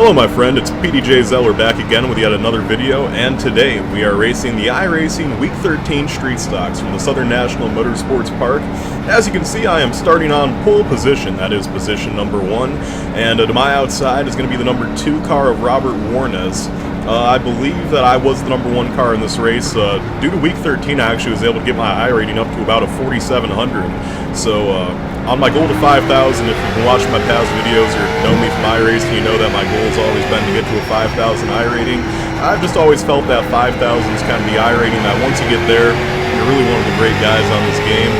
Hello my friend, it's PDJ Zeller back again with yet another video, and today we are racing the iRacing Week 13 Street Stocks from the Southern National Motorsports Park. As you can see, I am starting on pole position, that is position number 1, and to my outside is going to be the number 2 car of Robert Warnes. I believe that I was the number 1 car in this race. Due to Week 13, I actually was able to get my iRating up to about a 4,700. So, on my goal to 5,000, if you've been watching my past videos or know me from iRacing, you know that my goal has always been to get to a 5,000 iRating. I've just always felt that 5,000 is kind of the iRating that once you get there, you're really one of the great guys on this game.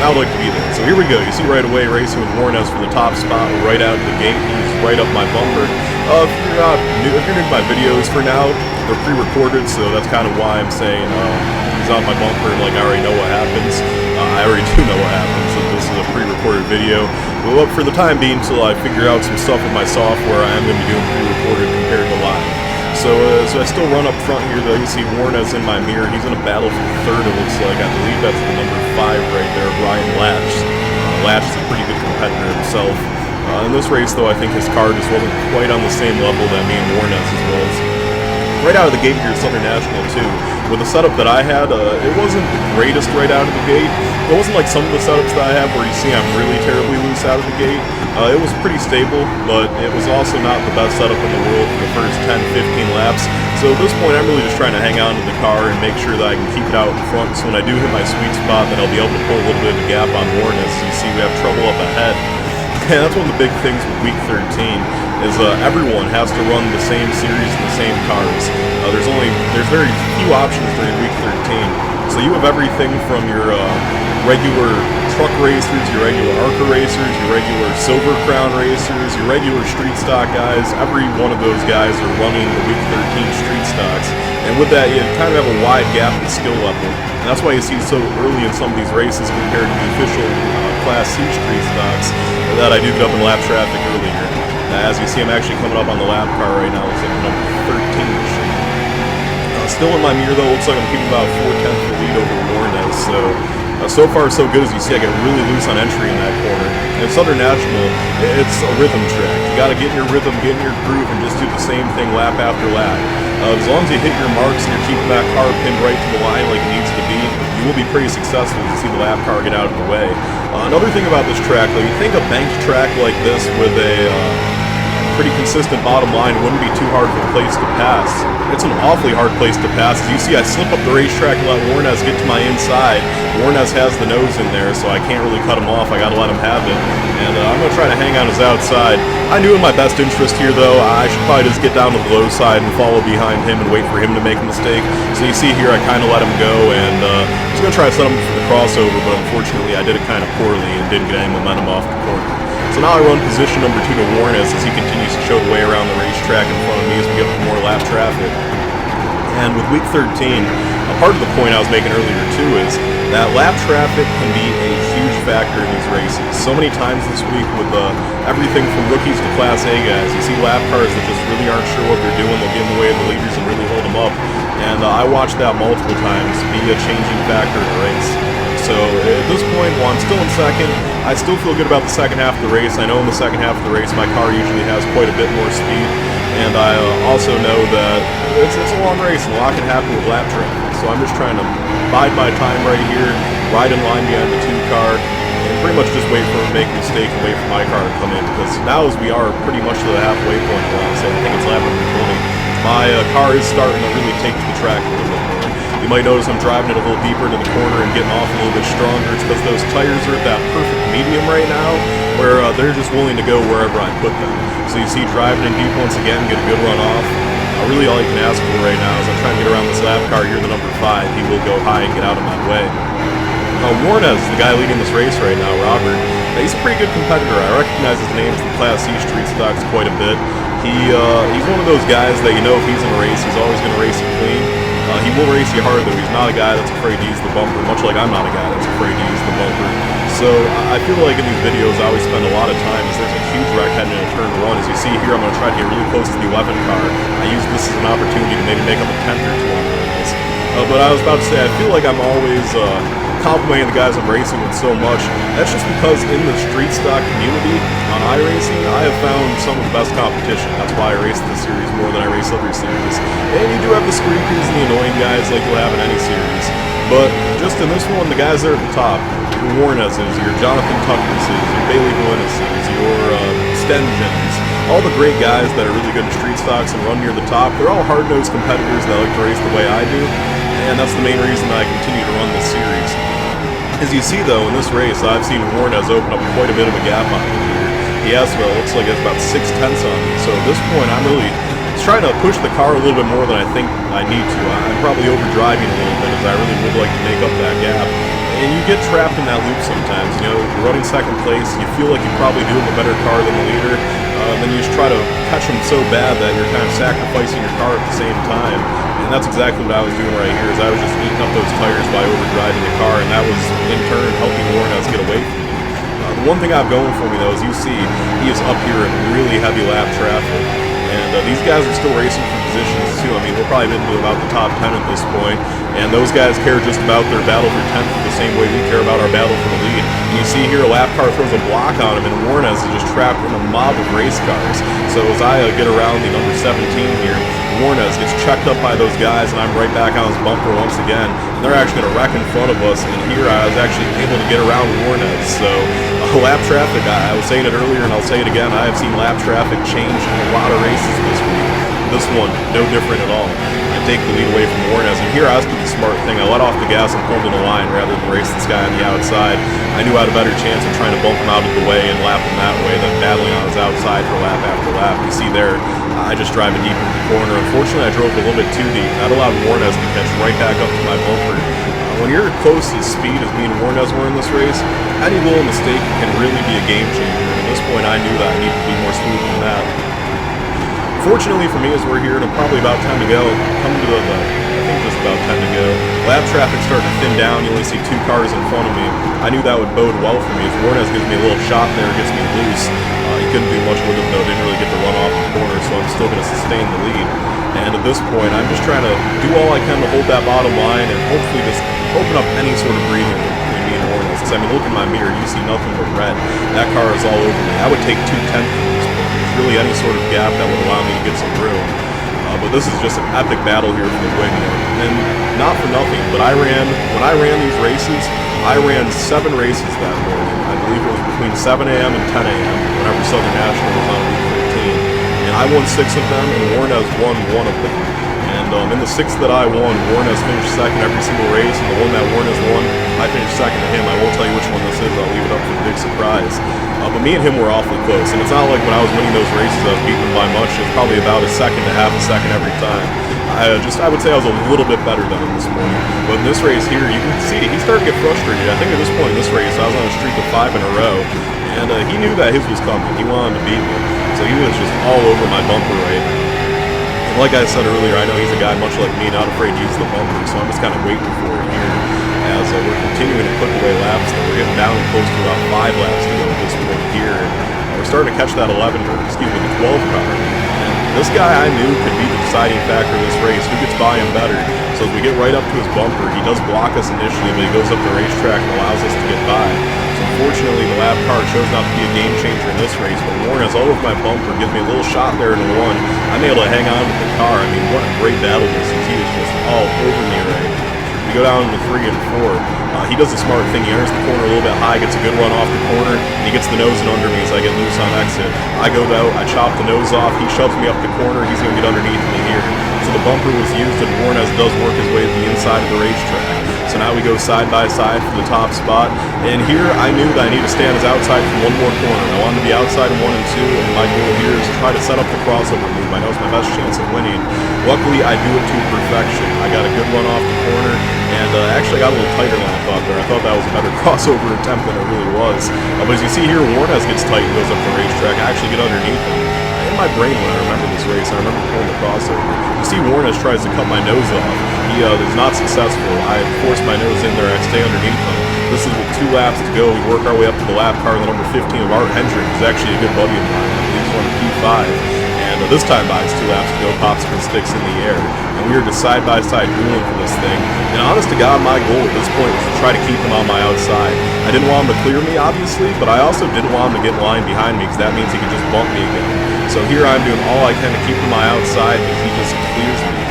I would like to be there. So here we go. You see right away racing with Warnes for the top spot right out of the gate. He's right up my bumper. If you're new to my videos for now, they're pre-recorded, so that's kind of why I'm saying he's on my bumper and like I already know what happens. I already do know what happens, so this is a pre-recorded video. But for the time being, until I figure out some stuff with my software, I am going to be doing pre-recorded compared to live. So I still run up front here, though. You see Warnes in my mirror. He's in a battle for third, it looks like. I believe that's the number 5 right there, Brian Latch. Latch is a pretty good competitor himself. In this race, though, I think his car just wasn't quite on the same level that me and Warnes was. Right out of the gate here at Southern National, too. With the setup that I had, it wasn't the greatest right out of the gate. It wasn't like some of the setups that I have where you see I'm really terribly loose out of the gate. It was pretty stable, but it was also not the best setup in the world for the first 10-15 laps. So at this point, I'm really just trying to hang on to the car and make sure that I can keep it out in front, so when I do hit my sweet spot, that I'll be able to pull a little bit of a gap on Warnes. You see we have trouble up ahead. And that's one of the big things with Week 13, is everyone has to run the same series and the same cars. There's very few options during Week 13. So you have everything from your regular truck racers, your regular ARCA racers, your regular Silver Crown racers, your regular street stock guys. Every one of those guys are running the Week 13 street stocks. And with that, you kind of have a wide gap in skill level. And that's why you see so early in some of these races compared to the official Class C street stocks that I do get up in lap traffic earlier. As you see, I'm actually coming up on the lap car right now. Looks like number 13. Still in my mirror, though. Looks like I'm keeping about 4/10 of the lead over Warnes. So far so good. As you see, I get really loose on entry in that corner. And Southern National, it's a rhythm track. You got to get in your rhythm, get in your groove, and just do the same thing lap after lap. As long as you hit your marks and you're keeping that car pinned right to the line like it needs to be, you will be pretty successful to see the lap car get out of the way. Another thing about this track, though, you think a banked track like this with a pretty consistent bottom line wouldn't be too hard of a place to pass. It's an awfully hard place to pass. As you see, I slip up the racetrack and let Warnes get to my inside. Warnes has the nose in there, so I can't really cut him off. I gotta let him have it. And I'm gonna try to hang on his outside. I knew in my best interest here, though, I should probably just get down to the low side and follow behind him and wait for him to make a mistake. So you see here, I kind of let him go, and I was gonna try to set him for the crossover, but unfortunately I did it kind of poorly and didn't get any momentum off the corner. So now I run position number 2 to Warnes as he continues to show the way around the racetrack in front of me as we get more lap traffic. And with Week 13, a part of the point I was making earlier too is that lap traffic can be a huge factor in these races. So many times this week with everything from rookies to Class A guys, you see lap cars that just really aren't sure what they're doing. They'll get in the way of the leaders and really hold them up. And I watched that multiple times be a changing factor in a race. So at this point, while I'm still in second, I still feel good about the second half of the race. I know in the second half of the race my car usually has quite a bit more speed, and I also know that it's a long race and a lot can happen with lap traffic. So I'm just trying to bide my time right here, ride in line behind the 2 car, and pretty much just wait for him to make a mistake and wait for my car to come in, because now as we are pretty much to the halfway point, I think it's lap number 20, my car is starting to really take to the track a little bit more. You might notice I'm driving it a little deeper into the corner and getting off a little bit stronger. It's because those tires are at that perfect medium right now where they're just willing to go wherever I put them. So you see driving in deep once again, get a good run off. Really all you can ask for right now is I'm trying to get around this lap car here, the number 5. He will go high and get out of my way. Warnes, the guy leading this race right now, Robert, he's a pretty good competitor. I recognize his name from Class C street stocks quite a bit. He's one of those guys that you know if he's in a race, he's always going to race you clean. He will race you hard, though. He's not a guy that's afraid to use the bumper, much like I'm not a guy that's afraid to use the bumper. So I feel like in these videos I always spend a lot of time as there's a huge wreck heading in a turn 1. As you see here, I'm going to try to get really close to the 11 car. I use this as an opportunity to maybe make up a 10th or 2 on this. But I was about to say, I feel like I'm always complimenting the guys I'm racing with so much. That's just because in the street stock community on iRacing, I have found some of the best competition. That's why I race this series more than I race other series. And you do have the squeakers and the annoying guys like you'll have in any series. But just in this one, the guys there at the top, your Warneses, your Jonathan Tuckerses, your Bailey Valinuses, your Stengens, all the great guys that are really good at street stocks and run near the top, they're all hard-nosed competitors that like to race the way I do, and that's the main reason I continue to run this series. As you see though, in this race, I've seen Warnes open up quite a bit of a gap on me here. He has, well, looks like he has about 6/10 on me, so at this point I'm really trying to push the car a little bit more than I think I need to. I'm probably overdriving a little bit as I really would like to make up that gap. And you get trapped in that loop sometimes. You know, you're running second place, you feel like you probably do have a better car than the leader, then you just try to catch them so bad that you're kind of sacrificing your car at the same time. And that's exactly what I was doing right here, is I was just eating up those tires by overdriving the car, and that was in turn helping Warnes get away from me. The one thing I've going for me though, as you see, he is up here in really heavy lap traffic. And these guys are still racing for positions too. I mean, we're probably into about the top 10 at this point, and those guys care just about their battle for 10th the same way we care about our battle for the lead. And you see here, a lap car throws a block on him, and Warnes is just trapped in a mob of race cars. So as I get around the number 17 here, Warnes gets checked up by those guys, and I'm right back on his bumper once again. And they're actually going to wreck in front of us, and here I was actually able to get around Warnes. So lap traffic, I was saying it earlier and I'll say it again, I have seen lap traffic change in a lot of races this week. This one, no different at all. I take the lead away from Warnes, and here I was doing the smart thing. I let off the gas and pulled in a line rather than race this guy on the outside. I knew I had a better chance of trying to bump him out of the way and lap him that way than battling on his outside for lap after lap. You see there, I just driving deep into the corner. Unfortunately, I drove a little bit too deep. That allowed Warnes to catch right back up to my bumper. When you're close to speed as me and Warnes were in this race, any little mistake can really be a game changer. And at this point, I knew that I needed to be more smooth than that. Fortunately for me, as we're here, and probably about 10 to go, coming to I think just about 10 to go, lap traffic starting to thin down. You only see 2 cars in front of me. I knew that would bode well for me. If Warnes gives me a little shot there, gets me loose, he couldn't do much with it though. Didn't really get to run off the corner, so I'm still going to sustain the lead. And at this point, I'm just trying to do all I can to hold that bottom line and hopefully just open up any sort of breathing between me and Warnes. Because I mean, look in my mirror, you see nothing but red. That car is all over me. I would take 2/10 from this point. There's really any sort of gap that would allow me to get some room. But this is just an epic battle here for the win. And not for nothing, but when I ran these races, I ran 7 races that morning. I believe it was between 7 a.m. and 10 a.m. whenever Southern National was on week 13. And I won 6 of them, and Warnes won 1 of them. And in the 6 that I won, Warnes finished second every single race, and the one that Warnes won, I finished second to him. I won't tell you which one this is, I'll leave it up for the big surprise. But me and him were awfully close, and it's not like when I was winning those races I was beating him by much. It was probably about a second to half a second every time. I would say I was a little bit better than him this morning. But in this race here, you can see he started to get frustrated. I think at this point in this race, I was on a streak of 5 in a row, and he knew that his was coming. He wanted to beat me, so he was just all over my bumper right now. And like I said earlier, I know he's a guy much like me, not afraid to use the bumper, so I'm just kind of waiting for it here as we're continuing to put away laps. We're getting down close to about 5 laps to go at this point here, and we're starting to catch that 11, or excuse me, the 12 car. And this guy I knew could be the deciding factor in this race. Who gets by him better? So as we get right up to his bumper, he does block us initially, but he goes up the racetrack and allows us to get by. So unfortunately, the lap car chose not to be a game changer in this race, but Warnes all over my bumper, gives me a little shot there in the 1. I'm able to hang on with the car. I mean, what a great battle this is. He is just all over me right now. We go down to 3 and 4. He does the smart thing. He enters the corner a little bit high, gets a good run off the corner, and he gets the nose in under me as I get loose on exit. I go out, I chop the nose off, he shoves me up the corner, he's going to get underneath me here. So the bumper was used, and Warnes does work his way to the inside of the racetrack. So now we go side by side for the top spot, and here I knew that I need to stay on his outside for 1 more corner. I wanted to be outside in 1 and 2, and my goal here is to try to set up the crossover move. I know it's my best chance of winning. Luckily, I do it to perfection. I got a good run off the corner, and actually got a little tighter than I thought there. I thought that was a better crossover attempt than it really was. But as you see here, Warnes gets tight and goes up the racetrack. I actually get underneath him. In my brain when I remember this race, I remember pulling the crossover. You see Warnes tries to cut my nose off. He is not successful. I force my nose in there, I stay underneath him. This is with 2 laps to go. We work our way up to the lap car, the number 15 of Art Hendrick, who's actually a good buddy of mine. I believe he's on P5. And this time by his 2 laps to go, pops some sticks in the air. and we were just side-by-side dueling for this thing. And honest to God, my goal at this point was to try to keep him on my outside. I didn't want him to clear me, obviously, but I also didn't want him to get in line behind me, because that means he could just bump me again. So here I'm doing all I can to keep him on my outside, but he just clears me.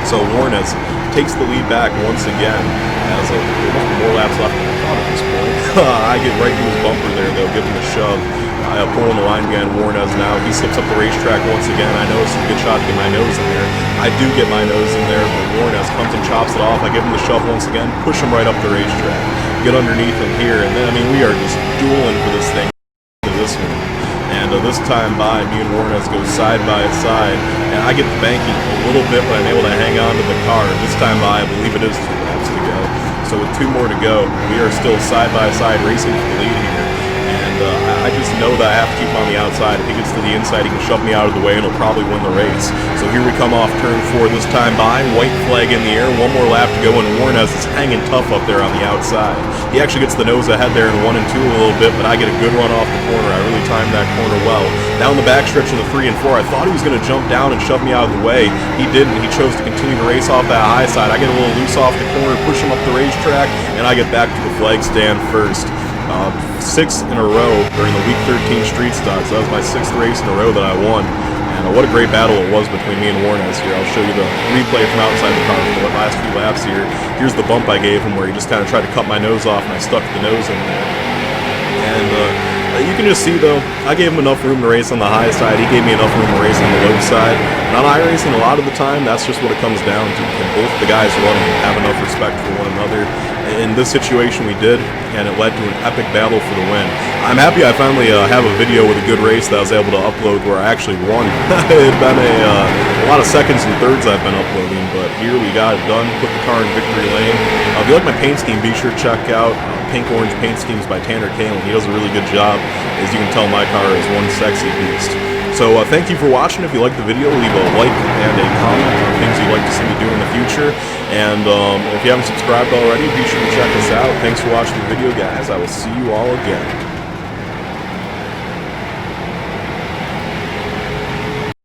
So Warnes takes the lead back once again, as there must be more laps left than I thought at this point. I get right to his bumper there, though, give him a shove. I pull in the line behind Warnes now. He slips up the racetrack once again. I know it's a good shot to get my nose in there. I do get my nose in there, but Warnes comes and chops it off. I give him the shove once again, push him right up the racetrack. Get underneath him here, and then, I mean, we are just dueling for this thing. This one. And this time by, me and Warnes go side by side, and I get the banking a little bit, but I'm able to hang on to the car. This time by, I believe it is 2 laps to go. So with 2 more to go, we are still side by side racing for the lead here. And I just know that I have to keep him on the outside. If he gets to the inside, he can shove me out of the way, and he'll probably win the race. So here we come off turn 4 this time by. White flag in the air. 1 more lap to go, and Warnes is hanging tough up there on the outside. He actually gets the nose ahead there in 1 and 2 a little bit, but I get a good run off the corner. I really timed that corner well. Down the backstretch in the 3 and 4, I thought he was going to jump down and shove me out of the way. He didn't. He chose to continue to race off that high side. I get a little loose off the corner, push him up the racetrack, and I get back to the flag stand first. 6 in a row during the Week 13 Street Stocks. That was my 6th race in a row that I won. And what a great battle it was between me and Warnes here. I'll show you the replay from outside the car for the last few laps here. Here's the bump I gave him where he just kind of tried to cut my nose off, and I stuck the nose in there. And you can just see, though, I gave him enough room to race on the high side. He gave me enough room to race on the low side. And on iRacing, a lot of the time, that's just what it comes down to. Can both the guys running have enough respect for one another? In this situation, we did, and it led to an epic battle for the win. I'm happy I finally have a video with a good race that I was able to upload where I actually won. It had been a lot of seconds and thirds I've been uploading, but here we got it done. Put the car in victory lane. If you like my paint scheme, be sure to check out Pink Orange Paint Schemes by Tanner Kalen. He does a really good job. As you can tell, my car is one sexy beast. So thank you for watching. If you liked the video, leave a like and a comment on things you'd like to see me do in the future. And if you haven't subscribed already, be sure to check us out. Thanks for watching the video, guys. I will see you all again.